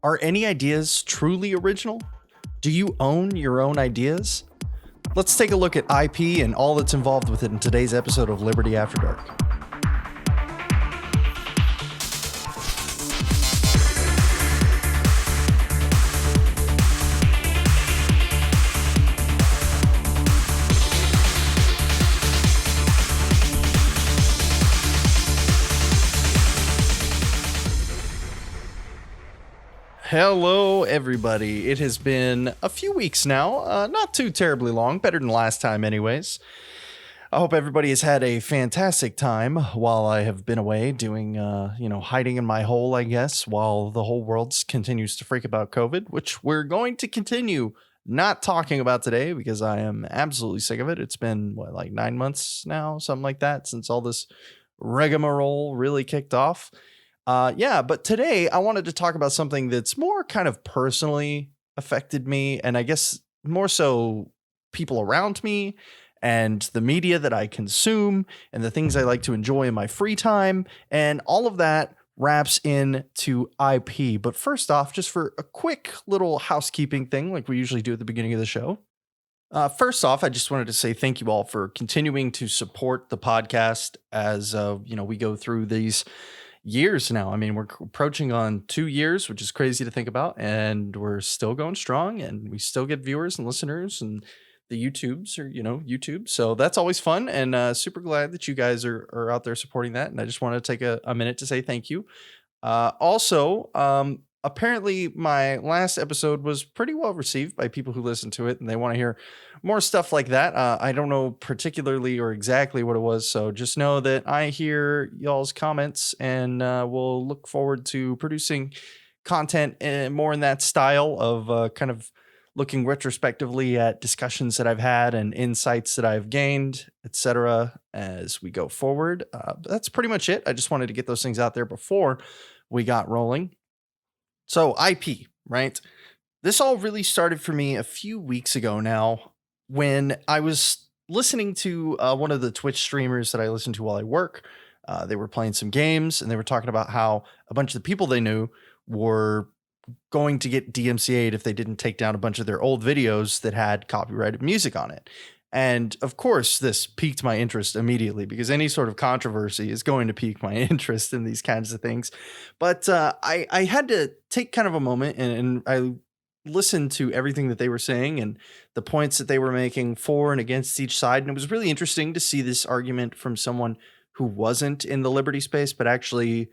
Are any ideas truly original? Do you own your own ideas? Let's take a look at IP and all that's involved with it in today's episode of Liberty After Dark. Hello, everybody. It has been a few weeks now, not too terribly long, better than last time anyways. I hope everybody has had a fantastic time while I have been away doing, hiding in my hole, I guess, while the whole world continues to freak about COVID, which we're going to continue not talking about today because I am absolutely sick of it. It's been, 9 months now, something like that, since all this rigmarole really kicked off. But today I wanted to talk about something that's more kind of personally affected me, and I guess more so people around me and the media that I consume and the things I like to enjoy in my free time, and all of that wraps into IP. But first off, just for a quick little housekeeping thing like we usually do at the beginning of the show. First off, I just wanted to say thank you all for continuing to support the podcast as we go through these years now. I mean, we're approaching on 2 years, which is crazy to think about, and we're still going strong, and we still get viewers and listeners, and the YouTubes are, YouTube. So that's always fun, and super glad that you guys are out there supporting that. And I just want to take a minute to say thank you. Apparently my last episode was pretty well received by people who listen to it, and they want to hear more stuff like that. I don't know particularly or exactly what it was, so just know that I hear y'all's comments, and we'll look forward to producing content more in that style of kind of looking retrospectively at discussions that I've had and insights that I've gained, etc. as we go forward. That's pretty much it. I just wanted to get those things out there before we got rolling. So IP, right? This all really started for me a few weeks ago now when I was listening to one of the Twitch streamers that I listen to while I work. They were playing some games, and they were talking about how a bunch of the people they knew were going to get DMCA'd if they didn't take down a bunch of their old videos that had copyrighted music on it. And of course, this piqued my interest immediately because any sort of controversy is going to pique my interest in these kinds of things. But I had to take kind of a moment and I listened to everything that they were saying and the points that they were making for and against each side. And it was really interesting to see this argument from someone who wasn't in the liberty space, but actually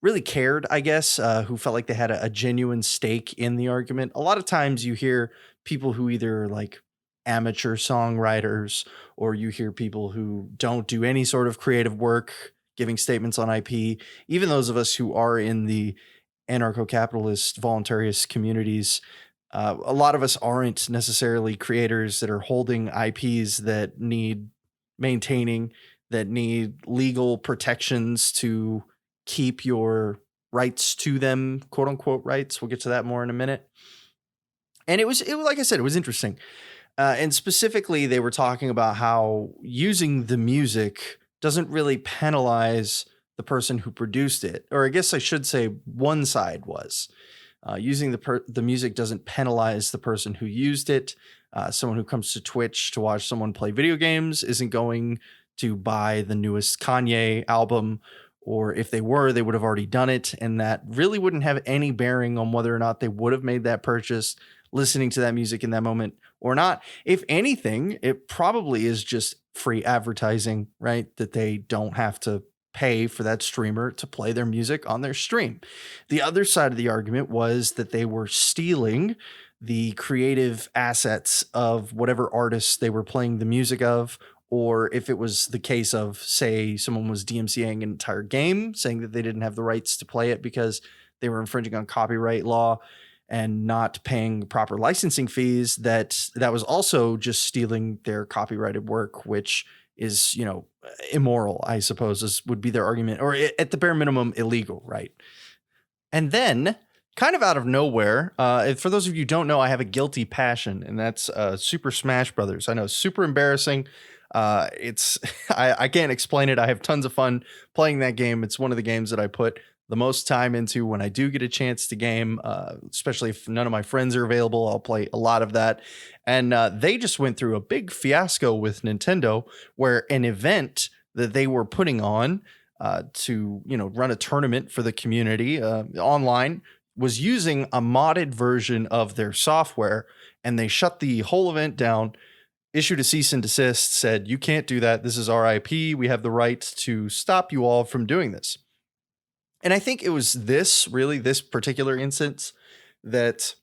really cared, I guess, who felt like they had a genuine stake in the argument. A lot of times you hear people who either like amateur songwriters, or you hear people who don't do any sort of creative work giving statements on IP. Even those of us who are in the anarcho-capitalist voluntarist communities, a lot of us aren't necessarily creators that are holding IPs that need maintaining, that need legal protections to keep your rights to them, quote unquote rights. We'll get to that more in a minute. And it was like I said, it was interesting. And specifically, they were talking about how using the music doesn't really penalize the person who produced it. Or I guess I should say one side was. Using the music doesn't penalize the person who used it. Someone who comes to Twitch to watch someone play video games isn't going to buy the newest Kanye album. Or if they were, they would have already done it. And that really wouldn't have any bearing on whether or not they would have made that purchase listening to that music in that moment or not. If anything, it probably is just free advertising, right? That they don't have to pay for that streamer to play their music on their stream. The other side of the argument was that they were stealing the creative assets of whatever artists they were playing the music of, or if it was the case of, say, someone was DMCAing an entire game, saying that they didn't have the rights to play it because they were infringing on copyright law and not paying proper licensing fees, that was also just stealing their copyrighted work, which is, immoral, I suppose, would be their argument, or at the bare minimum, illegal, right? And then, kind of out of nowhere, for those of you who don't know, I have a guilty passion, and that's Super Smash Brothers. I know, super embarrassing. I can't explain it. I have tons of fun playing that game. It's one of the games that I put the most time into when I do get a chance to game, especially if none of my friends are available. I'll play a lot of that. And they just went through a big fiasco with Nintendo where an event that they were putting on to, run a tournament for the community online was using a modded version of their software, and they shut the whole event down, issued a cease and desist, said, you can't do that. This is our IP. We have the right to stop you all from doing this. And I think it was this particular instance that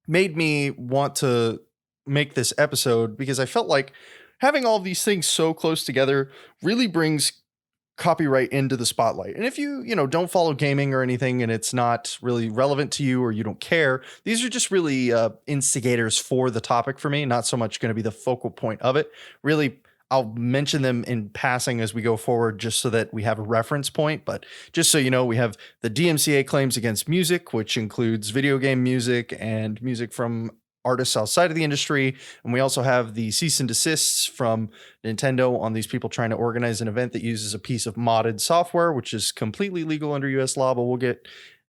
made me want to make this episode, because I felt like having all these things so close together really brings copyright into the spotlight. And if you don't follow gaming or anything and it's not really relevant to you or you don't care, these are just really instigators for the topic for me, not so much going to be the focal point of it. Really, I'll mention them in passing as we go forward just so that we have a reference point. But just so you know, we have the DMCA claims against music, which includes video game music and music from artists outside of the industry. And we also have the cease and desists from Nintendo on these people trying to organize an event that uses a piece of modded software, which is completely legal under US law, but we'll get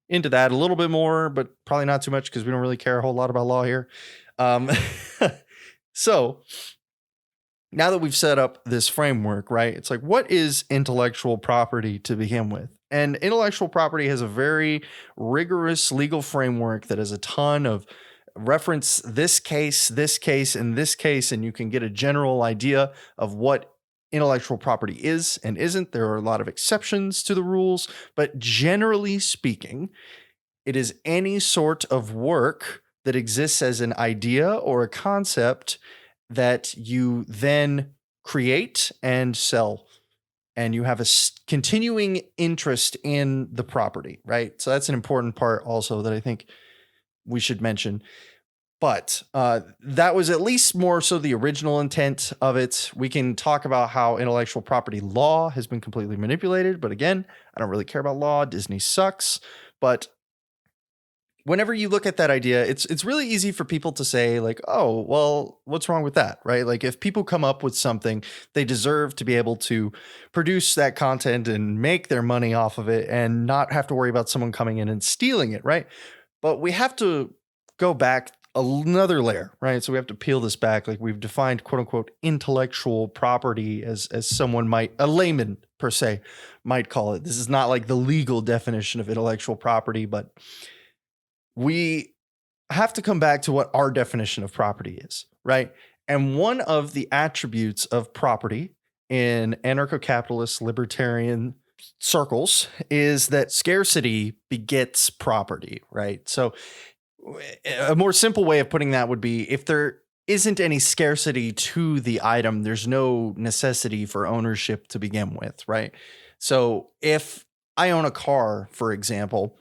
into that a little bit more, but probably not too much because we don't really care a whole lot about law here. So now that we've set up this framework, right, it's like, what is intellectual property to begin with? And intellectual property has a very rigorous legal framework that has a ton of reference this case, and this case, and you can get a general idea of what intellectual property is and isn't. There are a lot of exceptions to the rules, but generally speaking, it is any sort of work that exists as an idea or a concept that you then create and sell, and you have a continuing interest in the property, right? So that's an important part also that I think we should mention. But that was at least more so the original intent of it. We can talk about how intellectual property law has been completely manipulated. But again, I don't really care about law. Disney sucks. But whenever you look at that idea, it's really easy for people to say like, oh, well, what's wrong with that, right? Like if people come up with something, they deserve to be able to produce that content and make their money off of it and not have to worry about someone coming in and stealing it, right? But we have to go back another layer, right? So we have to peel this back. Like we've defined quote unquote intellectual property as someone might, a layman per se, might call it. This is not like the legal definition of intellectual property, but we have to come back to what our definition of property is, right? And one of the attributes of property in anarcho-capitalist libertarian circles is that scarcity begets property, right? So a more simple way of putting that would be if there isn't any scarcity to the item, there's no necessity for ownership to begin with, right? So if I own a car, for example,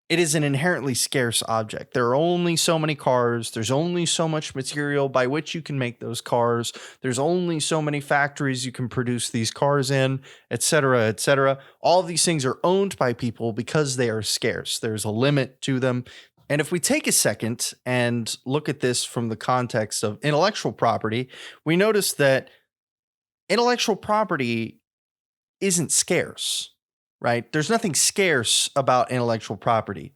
it is an inherently scarce object. There are only so many cars. There's only so much material by which you can make those cars. There's only so many factories you can produce these cars in, et cetera, et cetera. All of these things are owned by people because they are scarce. There's a limit to them. And if we take a second and look at this from the context of intellectual property, we notice that intellectual property isn't scarce, right? There's nothing scarce about intellectual property.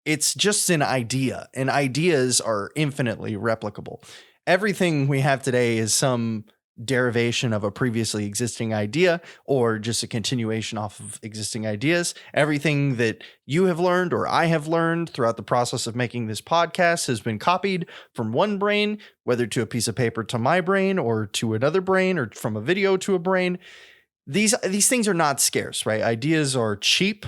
It's just an idea, and ideas are infinitely replicable. Everything we have today is some derivation of a previously existing idea or just a continuation off of existing ideas. Everything that you have learned or I have learned throughout the process of making this podcast has been copied from one brain, whether to a piece of paper to my brain or to another brain or from a video to a brain. These things are not scarce, right? Ideas are cheap.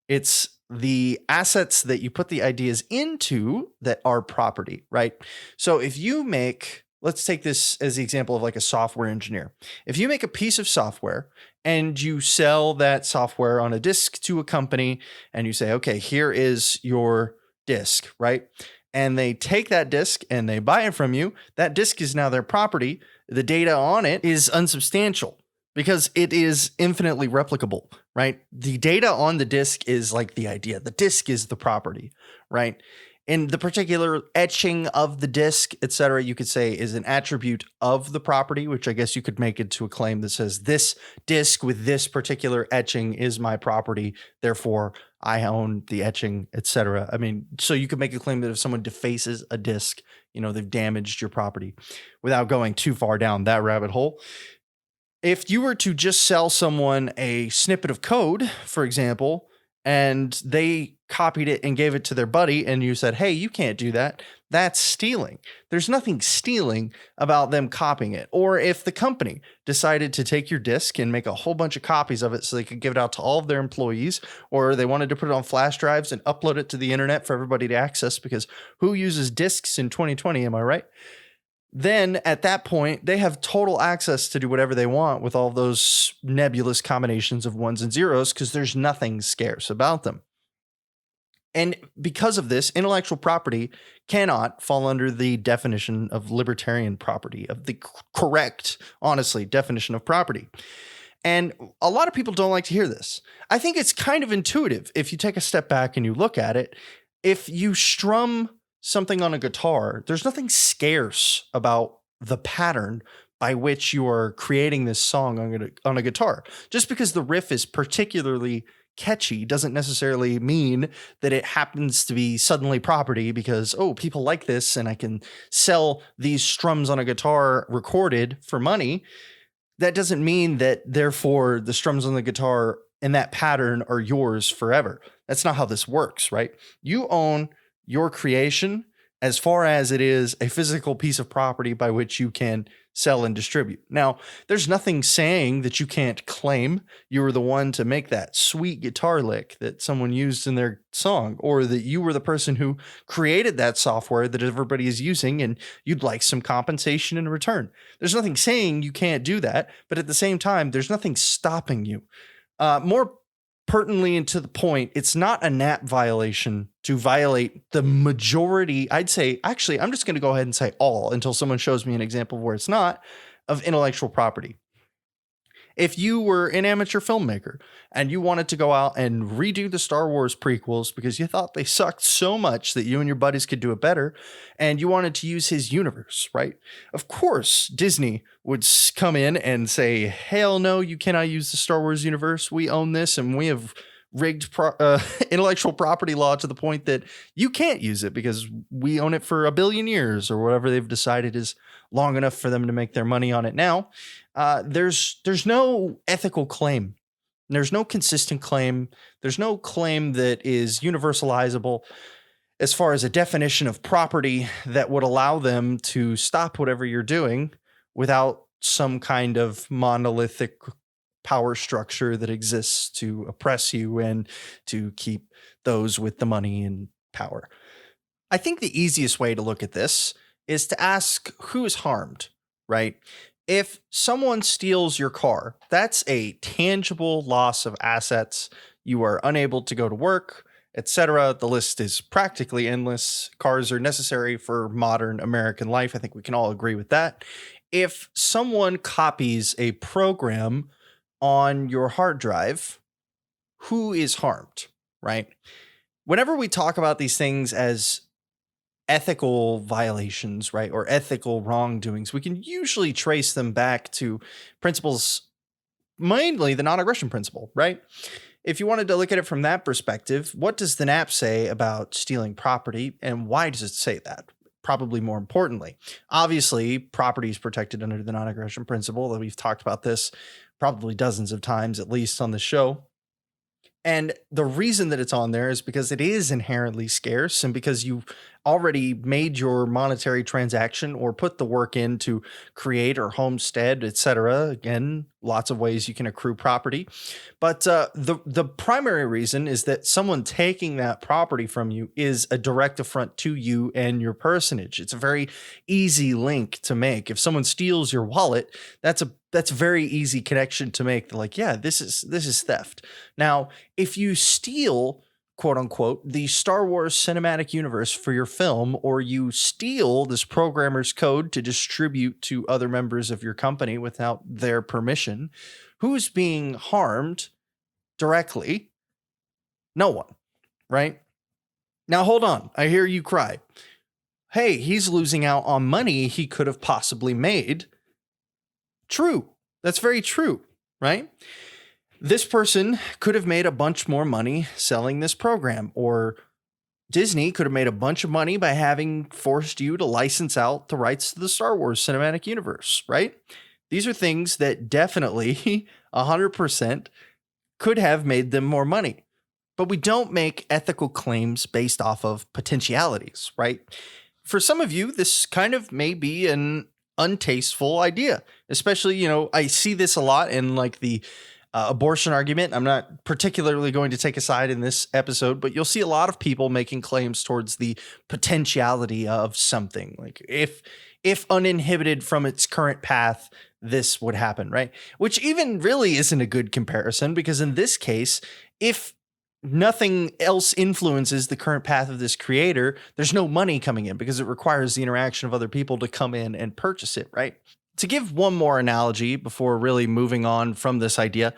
It's the assets that you put the ideas into that are property, right? So if you make, let's take this as the example of like a software engineer. If you make a piece of software and you sell that software on a disk to a company and you say, okay, here is your disk, right? And they take that disk and they buy it from you. That disk is now their property. The data on it is unsubstantial because it is infinitely replicable, right? The data on the disk is like the idea. The disk is the property, right? in the particular etching of the disc, etc., you could say is an attribute of the property, which I guess you could make into a claim that says this disc with this particular etching is my property, therefore I own the etching, etc. I mean, so you could make a claim that if someone defaces a disc, they've damaged your property without going too far down that rabbit hole. If you were to just sell someone a snippet of code, for example, and they copied it and gave it to their buddy and you said, hey, you can't do that, that's stealing. There's nothing stealing about them copying it. Or if the company decided to take your disk and make a whole bunch of copies of it so they could give it out to all of their employees, or they wanted to put it on flash drives and upload it to the internet for everybody to access, because who uses disks in 2020, am I right? Then at that point, they have total access to do whatever they want with all those nebulous combinations of ones and zeros, because there's nothing scarce about them. And because of this, intellectual property cannot fall under the definition of libertarian property, of the correct, honestly, definition of property. And a lot of people don't like to hear this. I think it's kind of intuitive if you take a step back and you look at it. If you strum something on a guitar, there's nothing scarce about the pattern by which you are creating this song on a guitar. Just because the riff is particularly catchy doesn't necessarily mean that it happens to be suddenly property because, oh, people like this and I can sell these strums on a guitar recorded for money. That doesn't mean that therefore the strums on the guitar in that pattern are yours forever. That's not how this works, right? You own your creation as far as it is a physical piece of property by which you can sell and distribute. Now, there's nothing saying that you can't claim you were the one to make that sweet guitar lick that someone used in their song, or that you were the person who created that software that everybody is using and you'd like some compensation in return. There's nothing saying you can't do that, but at the same time, there's nothing stopping you. More pertinently and to the point, it's not a NAP violation to violate the majority, I'd say, actually, I'm just going to go ahead and say all until someone shows me an example of where it's not, of intellectual property. If you were an amateur filmmaker and you wanted to go out and redo the Star Wars prequels because you thought they sucked so much that you and your buddies could do it better, and you wanted to use his universe, right? Of course, Disney would come in and say, hell no, you cannot use the Star Wars universe. We own this and we have rigged intellectual property law to the point that you can't use it because we own it for 1 billion years or whatever they've decided is long enough for them to make their money on it now. There's no ethical claim. There's no consistent claim. There's no claim that is universalizable as far as a definition of property that would allow them to stop whatever you're doing without some kind of monolithic power structure that exists to oppress you and to keep those with the money and power. I think the easiest way to look at this is to ask who is harmed, right? If someone steals your car, that's a tangible loss of assets. You are unable to go to work, etc. The list is practically endless. Cars are necessary for modern American life. I think we can all agree with that. If someone copies a program on your hard drive, who is harmed, right? Whenever we talk about these things as ethical violations, right, or ethical wrongdoings, we can usually trace them back to principles, mainly the non-aggression principle, right? If you wanted to look at it from that perspective, what does the NAP say about stealing property, and why does it say that? Probably more importantly, obviously, property is protected under the non-aggression principle, that we've talked about this probably dozens of times, at least on the show. And the reason that it's on there is because it is inherently scarce, and because you've already made your monetary transaction or put the work in to create or homestead, etc. Again, lots of ways you can accrue property. But the primary reason is that someone taking that property from you is a direct affront to you and your personage. It's a very easy link to make. If someone steals your wallet, that's a very easy connection to make. They're like, yeah, this is theft. Now, if you steal, quote unquote, the Star Wars cinematic universe for your film, or you steal this programmer's code to distribute to other members of your company without their permission, who's being harmed directly? No one, right? Now, hold on. I hear you cry. Hey, he's losing out on money he could have possibly made. True. That's very true, right? This person could have made a bunch more money selling this program, or Disney could have made a bunch of money by having forced you to license out the rights to the Star Wars cinematic universe, right? These are things that definitely 100% could have made them more money. But we don't make ethical claims based off of potentialities, right? For some of you, this kind of may be an untasteful idea, especially, I see this a lot in like the abortion argument. I'm not particularly going to take a side in this episode, but you'll see a lot of people making claims towards the potentiality of something. Like if uninhibited from its current path, this would happen, right? Which even really isn't a good comparison, because in this case, if nothing else influences the current path of this creator, there's no money coming in because it requires the interaction of other people to come in and purchase it, right? To give one more analogy before really moving on from this idea,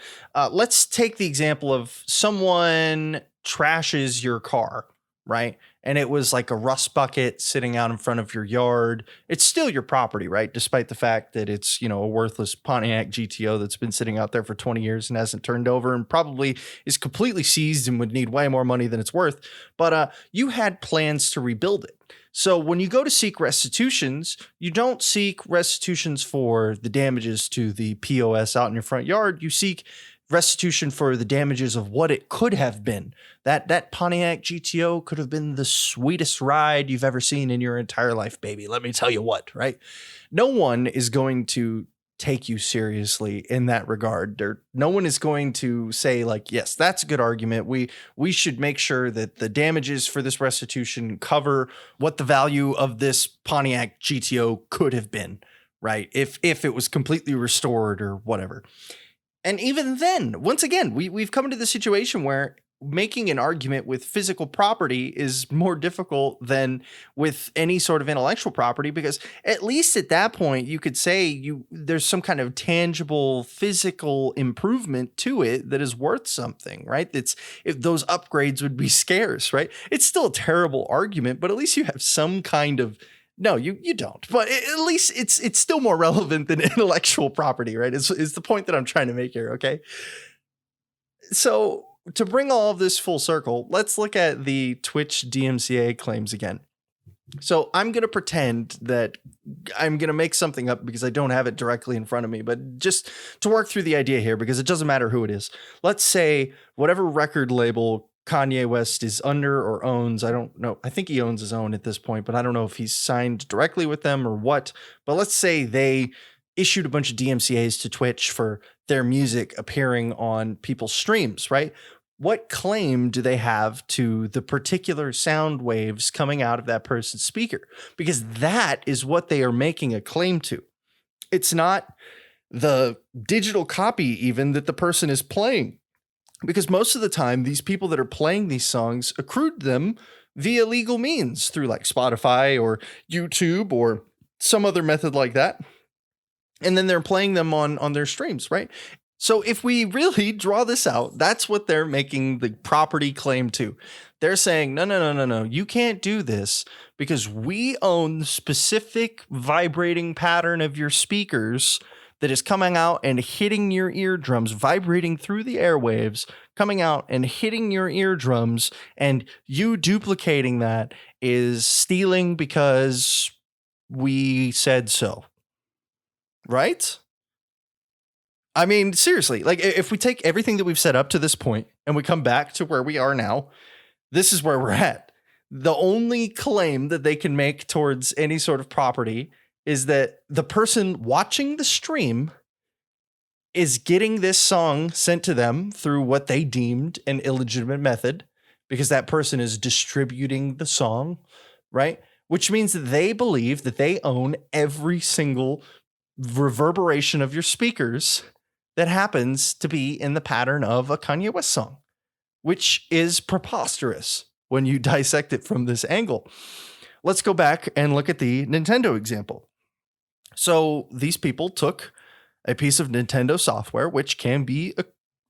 let's take the example of someone trashes your car, right? And it was like a rust bucket sitting out in front of your yard. It's still your property, right? Despite the fact that it's, a worthless Pontiac GTO that's been sitting out there for 20 years and hasn't turned over and probably is completely seized and would need way more money than it's worth. But you had plans to rebuild it. So when you go to seek restitutions, you don't seek restitutions for the damages to the POS out in your front yard. You seek restitution for the damages of what it could have been. That Pontiac GTO could have been the sweetest ride you've ever seen in your entire life, baby. Let me tell you what, right? No one is going to take you seriously in that regard. No one is going to say like, yes, that's a good argument. We should make sure that the damages for this restitution cover what the value of this Pontiac GTO could have been, right? If it was completely restored or whatever. And even then, once again, we've come to the situation where making an argument with physical property is more difficult than with any sort of intellectual property, because at least at that point you could say there's some kind of tangible physical improvement to it that is worth something, right? If those upgrades would be scarce, right? It's still a terrible argument, but at least you have some kind of. No, you don't. But at least it's still more relevant than intellectual property, right? Is the point that I'm trying to make here, okay? So to bring all of this full circle, let's look at the Twitch DMCA claims again. So I'm going to pretend that I'm going to make something up because I don't have it directly in front of me, but just to work through the idea here, because it doesn't matter who it is. Let's say whatever record label Kanye West is under or owns. I don't know. I think he owns his own at this point, but I don't know if he's signed directly with them or what. But let's say they issued a bunch of DMCAs to Twitch for their music appearing on people's streams, right? What claim do they have to the particular sound waves coming out of that person's speaker? Because that is what they are making a claim to. It's not the digital copy even that the person is playing. Because most of the time, these people that are playing these songs accrued them via legal means through like Spotify or YouTube or some other method like that. And then they're playing them on their streams, right? So if we really draw this out, that's what they're making the property claim to. They're saying, no, you can't do this because we own the specific vibrating pattern of your speakers that is coming out and hitting your eardrums, vibrating through the airwaves, coming out and hitting your eardrums, and you duplicating that is stealing because we said so. Right? I mean, seriously, like if we take everything that we've set up to this point and we come back to where we are now, this is where we're at. The only claim that they can make towards any sort of property is that the person watching the stream is getting this song sent to them through what they deemed an illegitimate method, because that person is distributing the song, right? Which means that they believe that they own every single reverberation of your speakers that happens to be in the pattern of a Kanye West song, which is preposterous when you dissect it from this angle. Let's go back and look at the Nintendo example. So these people took a piece of Nintendo software, which can be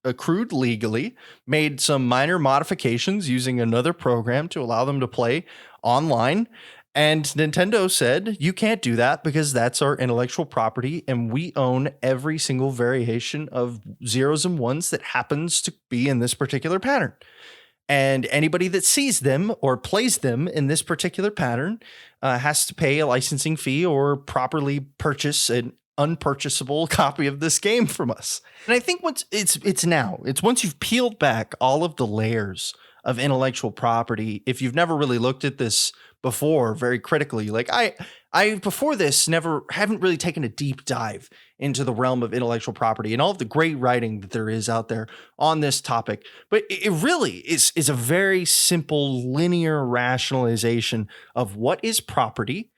accrued legally, made some minor modifications using another program to allow them to play online. And Nintendo said, you can't do that because that's our intellectual property and we own every single variation of zeros and ones that happens to be in this particular pattern. And anybody that sees them or plays them in this particular pattern has to pay a licensing fee or properly purchase an unpurchasable copy of this game from us. And I think once once you've peeled back all of the layers of intellectual property, if you've never really looked at this before very critically, like I before this haven't really taken a deep dive into the realm of intellectual property and all of the great writing that there is out there on this topic. But it really is a very simple linear rationalization of what is property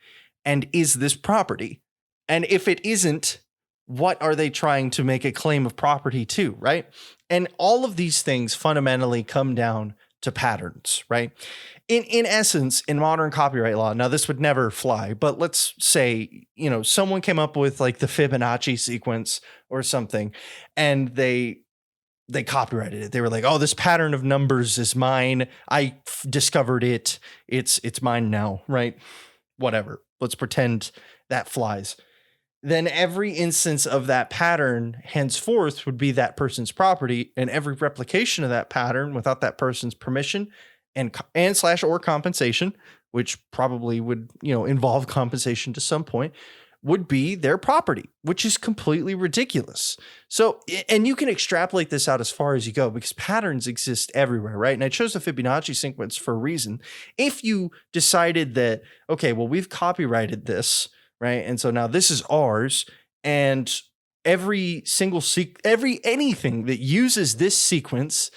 and is this property? And if it isn't, what are they trying to make a claim of property to, right? And all of these things fundamentally come down to patterns, right? In essence, in modern copyright law, now this would never fly, but let's say, someone came up with like the Fibonacci sequence or something, and they copyrighted it. They were like, oh, this pattern of numbers is mine. I discovered it. It's mine now, right? Whatever. Let's pretend that flies. Then every instance of that pattern henceforth would be that person's property, and every replication of that pattern without that person's permission and slash or compensation, which probably would, involve compensation to some point, would be their property, which is completely ridiculous. So, and you can extrapolate this out as far as you go because patterns exist everywhere, right? And I chose the Fibonacci sequence for a reason. If you decided that, okay, well, we've copyrighted this, right? And so now this is ours, and every single anything that uses this sequence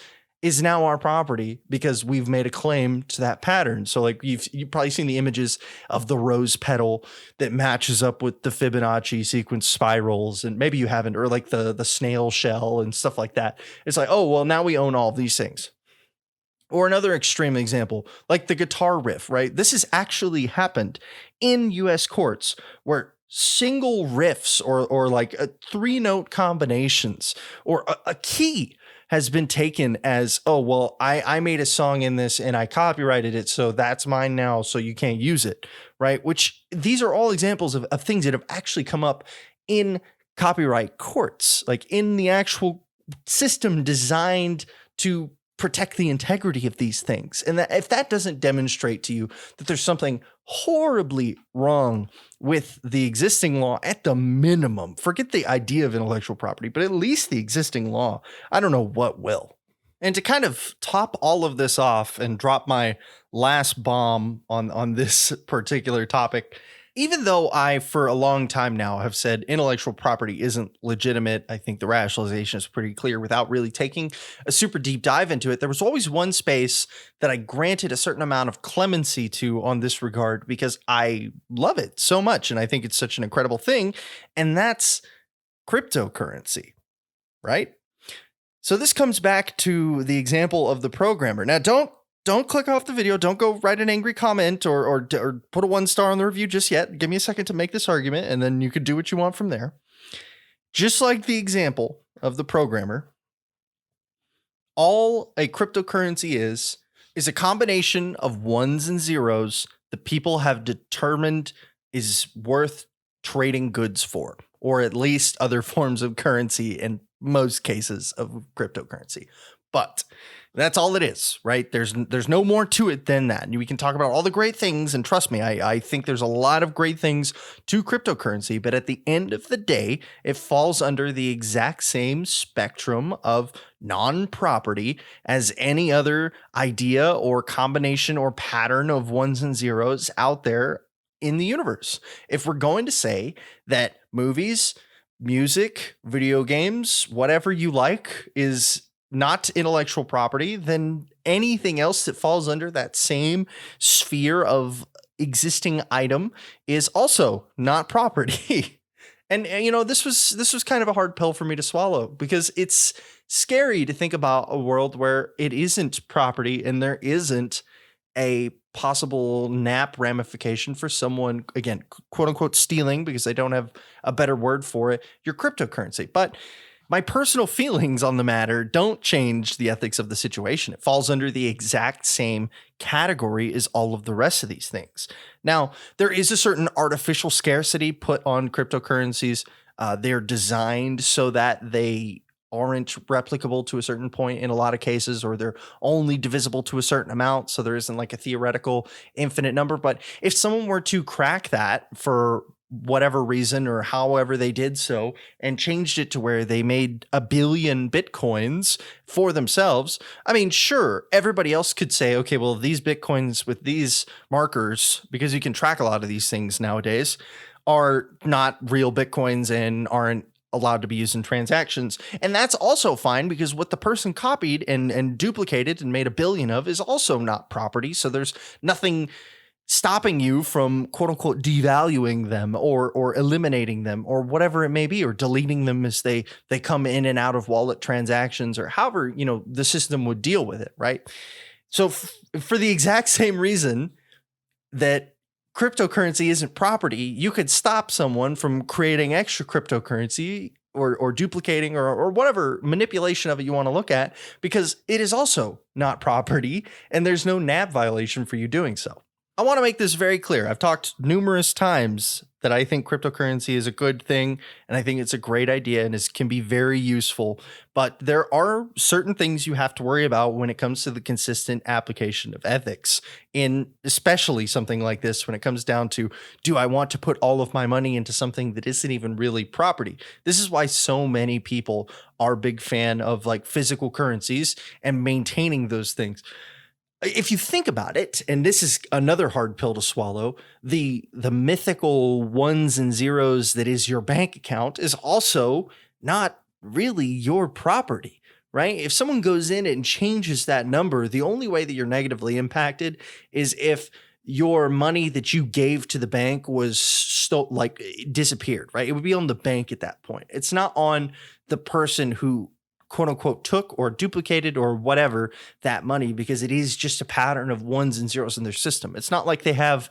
is now our property because we've made a claim to that pattern. So like you've probably seen the images of the rose petal that matches up with the Fibonacci sequence spirals, and maybe you haven't, or like the snail shell and stuff like that. It's like, oh, well, now we own all of these things. Or another extreme example, like the guitar riff, right? This has actually happened in US courts where single riffs or like a 3-note combinations or a key has been taken as, oh, well, I made a song in this and I copyrighted it, so that's mine now, so you can't use it, right? Which these are all examples of things that have actually come up in copyright courts, like in the actual system designed to protect the integrity of these things. And that if that doesn't demonstrate to you that there's something horribly wrong with the existing law at the minimum, forget the idea of intellectual property, but at least the existing law, I don't know what will. And to kind of top all of this off and drop my last bomb on this particular topic, even though I, for a long time now, have said intellectual property isn't legitimate, I think the rationalization is pretty clear without really taking a super deep dive into it. There was always one space that I granted a certain amount of clemency to on this regard because I love it so much and I think it's such an incredible thing, and that's cryptocurrency, right? So this comes back to the example of the programmer. Now, don't click off the video. Don't go write an angry comment or put a 1 star on the review just yet. Give me a second to make this argument, and then you can do what you want from there. Just like the example of the programmer, all a cryptocurrency is a combination of ones and zeros that people have determined is worth trading goods for, or at least other forms of currency in most cases of cryptocurrency. But that's all it is, right? There's no more to it than that. And we can talk about all the great things, and trust me, I think there's a lot of great things to cryptocurrency, but at the end of the day, it falls under the exact same spectrum of non-property as any other idea or combination or pattern of ones and zeros out there in the universe. If we're going to say that movies, music, video games, whatever you like is not intellectual property, then anything else that falls under that same sphere of existing item is also not property. And this was kind of a hard pill for me to swallow because it's scary to think about a world where it isn't property and there isn't a possible NAP ramification for someone, again, quote unquote, stealing, because I don't have a better word for it, your cryptocurrency. But My personal feelings on the matter don't change the ethics of the situation. It falls under the exact same category as all of the rest of these things. Now, there is a certain artificial scarcity put on cryptocurrencies. They're designed so that they aren't replicable to a certain point in a lot of cases, or they're only divisible to a certain amount. So there isn't like a theoretical infinite number. But if someone were to crack that for whatever reason or however they did so and changed it to where they made 1 billion bitcoins for themselves, I mean, sure, everybody else could say, okay, well, these bitcoins with these markers, because you can track a lot of these things nowadays, are not real bitcoins and aren't allowed to be used in transactions. And that's also fine, because what the person copied and duplicated and made 1 billion of is also not property. So there's nothing stopping you from quote unquote devaluing them or eliminating them or whatever it may be, or deleting them as they come in and out of wallet transactions, or however, the system would deal with it. Right. So for the exact same reason that cryptocurrency isn't property, you could stop someone from creating extra cryptocurrency or duplicating or whatever manipulation of it you want to look at, because it is also not property and there's no NAB violation for you doing so. I want to make this very clear. I've talked numerous times that I think cryptocurrency is a good thing, and I think it's a great idea and can be very useful. But there are certain things you have to worry about when it comes to the consistent application of ethics, in especially something like this, when it comes down to, do I want to put all of my money into something that isn't even really property? This is why so many people are a big fan of like physical currencies and maintaining those things. If you think about it, and this is another hard pill to swallow, the mythical ones and zeros that is your bank account is also not really your property, right? If someone goes in and changes that number, the only way that you're negatively impacted is if your money that you gave to the bank was disappeared, right? It would be on the bank at that point. It's not on the person who quote unquote took or duplicated or whatever that money, because it is just a pattern of ones and zeros in their system. It's not like they have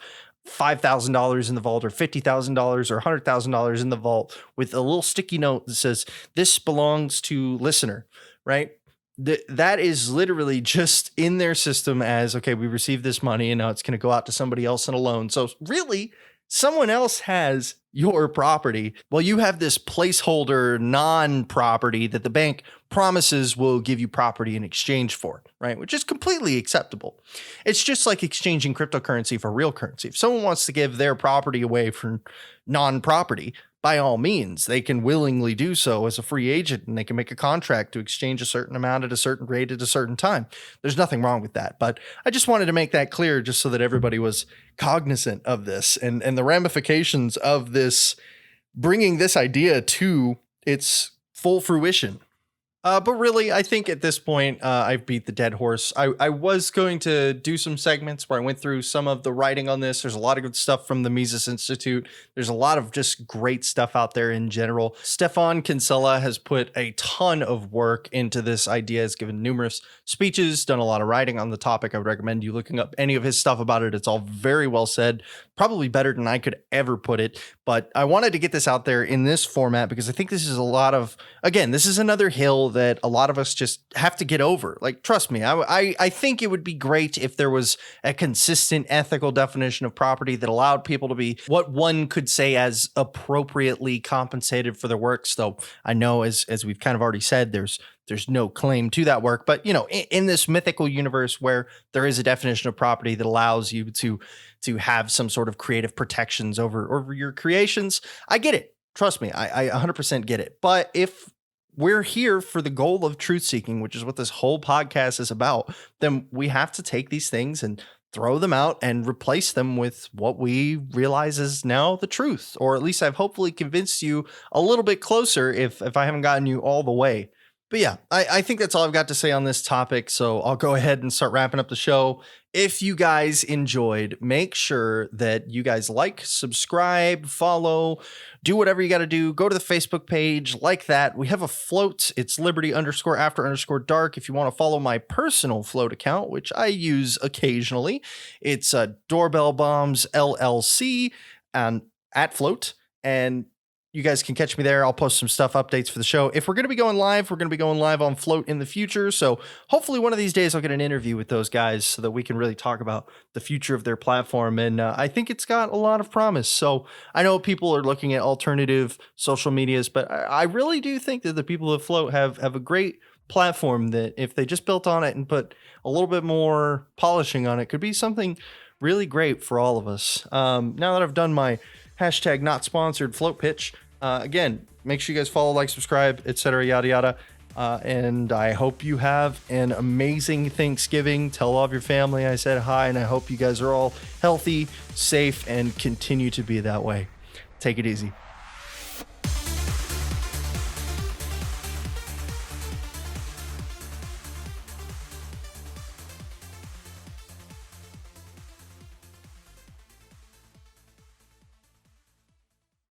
$5,000 in the vault or $50,000 or $100,000 in the vault with a little sticky note that says, this belongs to listener, right? That is literally just in their system as, okay, we received this money and now it's going to go out to somebody else in a loan. So really, someone else has your property. Well, you have this placeholder non-property that the bank promises will give you property in exchange for, right? Which is completely acceptable. It's just like exchanging cryptocurrency for real currency. If someone wants to give their property away for non-property, by all means, they can willingly do so as a free agent, and they can make a contract to exchange a certain amount at a certain rate at a certain time. There's nothing wrong with that. But I just wanted to make that clear just so that everybody was cognizant of this and the ramifications of this, bringing this idea to its full fruition. But really, I think at this point, I've beat the dead horse. I was going to do some segments where I went through some of the writing on this. There's a lot of good stuff from the Mises Institute. There's a lot of just great stuff out there in general. Stefan Kinsella has put a ton of work into this idea, has given numerous speeches, done a lot of writing on the topic. I would recommend you looking up any of his stuff about it. It's all very well said, probably better than I could ever put it. But I wanted to get this out there in this format because I think this is a lot of, again, this is another hill that a lot of us just have to get over. Like, trust me, I think it would be great if there was a consistent ethical definition of property that allowed people to be what one could say as appropriately compensated for their works. Though I know, as we've kind of already said, there's no claim to that work. But, in this mythical universe where there is a definition of property that allows you to have some sort of creative protections over your creations, I get it. Trust me, I 100% get it. But if we're here for the goal of truth seeking, which is what this whole podcast is about, then we have to take these things and throw them out and replace them with what we realize is now the truth. Or at least I've hopefully convinced you a little bit closer if I haven't gotten you all the way. But yeah, I think that's all I've got to say on this topic. So I'll go ahead and start wrapping up the show. If you guys enjoyed, make sure that you guys like, subscribe, follow, do whatever you got to do. Go to the Facebook page, like that. We have a float. It's liberty_after_dark. If you want to follow my personal float account, which I use occasionally, it's Doorbell Bombs LLC and at float. And you guys can catch me there. I'll post some stuff, updates for the show. If we're going to be going live, we're going to be going live on Flote in the future. So hopefully one of these days I'll get an interview with those guys so that we can really talk about the future of their platform. And I think it's got a lot of promise. So I know people are looking at alternative social medias, but I really do think that the people of Flote have a great platform that if they just built on it and put a little bit more polishing on it, could be something really great for all of us. Now that I've done my hashtag not sponsored Flote pitch, again, make sure you guys follow, like, subscribe, etc., yada yada. And I hope you have an amazing Thanksgiving. Tell all of your family I said hi, and I hope you guys are all healthy, safe, and continue to be that way. Take it easy.